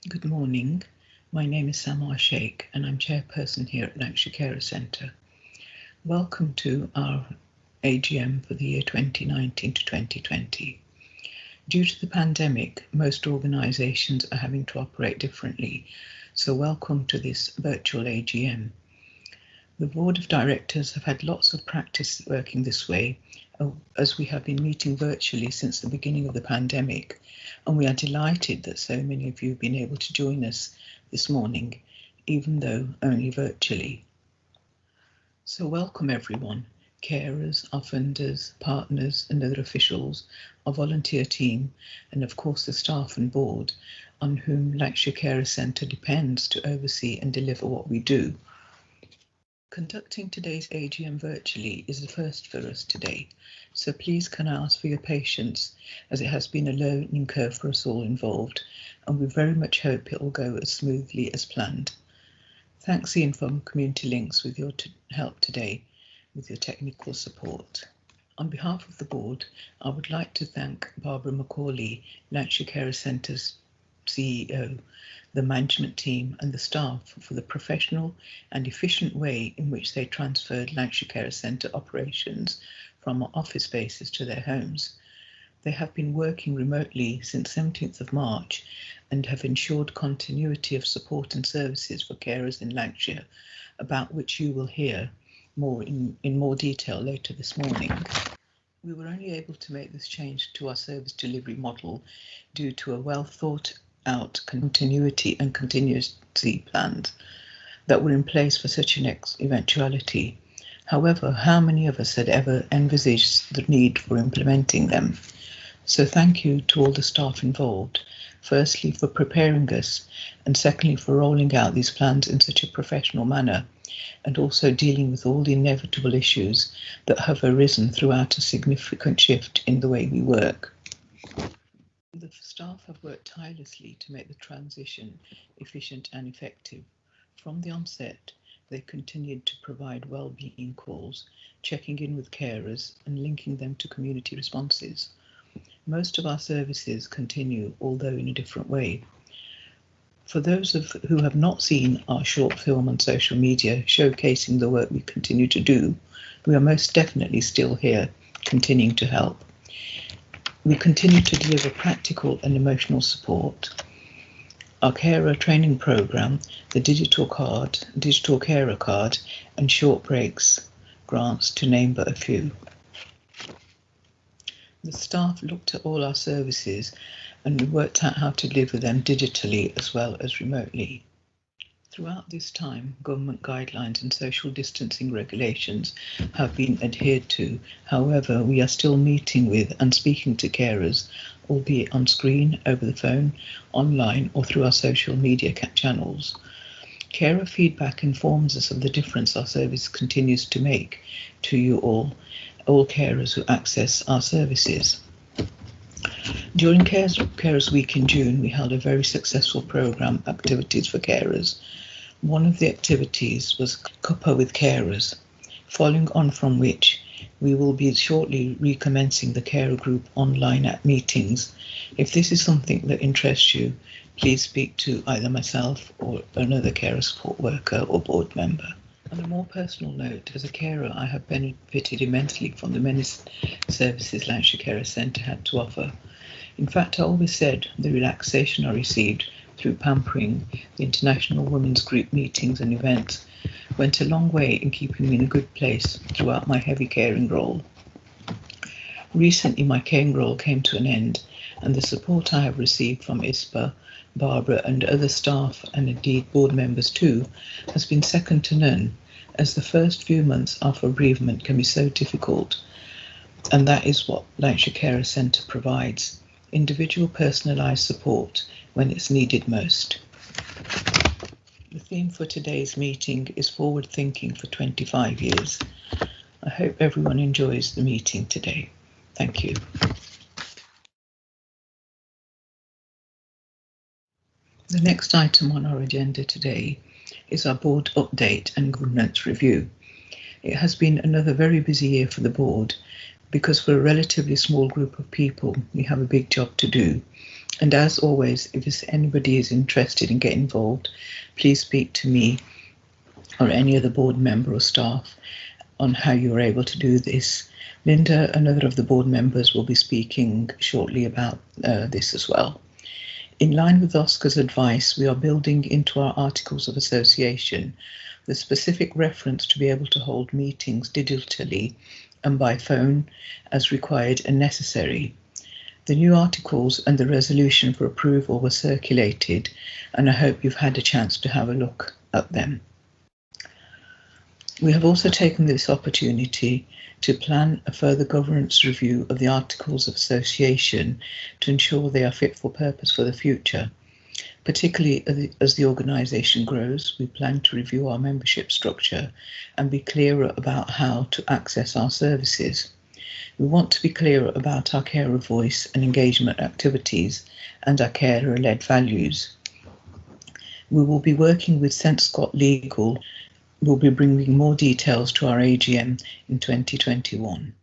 Good morning. My name is Samar Sheikh and I'm Chairperson here at Lanarkshire Carers Centre. Welcome to our AGM for the year 2019 to 2020. Due to the pandemic, most organisations are having to operate differently, so welcome to this virtual AGM. The Board of Directors have had lots of practice working this way, as we have been meeting virtually since the beginning of the pandemic, and we are delighted that so many of you have been able to join us this morning, even though only virtually. So welcome everyone, carers, our funders, partners and other officials, our volunteer team, and of course the staff and board on whom Lanarkshire Carers Centre depends to oversee and deliver what we do. Conducting today's AGM virtually is a first for us today, so please can I ask for your patience, as it has been a learning curve for us all involved, and we very much hope it will go as smoothly as planned. Thanks Ian from Community Links with your help today with your technical support. On behalf of the board, I would like to thank Barbara Macaulay, Lanarkshire Carers Centre's CEO, the management team and the staff for the professional and efficient way in which they transferred Lanarkshire Carers Centre operations from our office spaces to their homes. They have been working remotely since 17th of March and have ensured continuity of support and services for carers in Lanarkshire, about which you will hear more in more detail later this morning. We were only able to make this change to our service delivery model due to a well thought out continuity and continuity plans that were in place for such an eventuality. However, how many of us had ever envisaged the need for implementing them? So thank you to all the staff involved, firstly for preparing us, and secondly for rolling out these plans in such a professional manner, and also dealing with all the inevitable issues that have arisen throughout a significant shift in the way we work. The staff have worked tirelessly to make the transition efficient and effective. From the onset, they continued to provide well-being calls, checking in with carers and linking them to community responses. Most of our services continue, although in a different way. For those who have not seen our short film on social media showcasing the work we continue to do, we are most definitely still here, continuing to help. We continue to deliver practical and emotional support. Our carer training programme, the digital carer card, and short breaks grants, to name but a few. The staff looked at all our services and we worked out how to deliver them digitally as well as remotely. Throughout this time, government guidelines and social distancing regulations have been adhered to. However, we are still meeting with and speaking to carers, albeit on screen, over the phone, online or through our social media channels. Carer feedback informs us of the difference our service continues to make to you all carers who access our services. During Carers Week in June, we held a very successful programme, Activities for Carers. One of the activities was Cuppa with Carers, following on from which we will be shortly recommencing the carer group online at meetings. If this is something that interests you, please speak to either myself or another carer support worker or board member. On a more personal note, as a carer, I have benefited immensely from the many services Lanarkshire Carers Centre had to offer. In fact, I always said the relaxation I received through pampering, the International Women's Group meetings and events went a long way in keeping me in a good place throughout my heavy caring role. Recently, my caring role came to an end, and the support I have received from ISPA, Barbara and other staff, and indeed board members too, has been second to none, as the first few months after bereavement can be so difficult, and that is what Lanarkshire Carers Centre provides, individual personalised support when it's needed most. The theme for today's meeting is Forward Thinking for 25 years. I hope everyone enjoys the meeting today. Thank you. The next item on our agenda today is our board update and governance review. It has been another very busy year for the board because for a relatively small group of people, we have a big job to do, And as always, if anybody is interested in getting involved, please speak to me or any other board member or staff on how you're able to do this. Linda, another of the board members, will be speaking shortly about this as well. In line with Oscar's advice, we are building into our Articles of Association the specific reference to be able to hold meetings digitally and by phone as required and necessary. The new articles and the resolution for approval were circulated, and I hope you've had a chance to have a look at them. We have also taken this opportunity to plan a further governance review of the Articles of Association to ensure they are fit for purpose for the future. Particularly as the organisation grows, we plan to review our membership structure and be clearer about how to access our services. We want to be clearer about our carer voice and engagement activities and our carer-led values. We will be working with St Scott Legal. We'll be bringing more details to our AGM in 2021.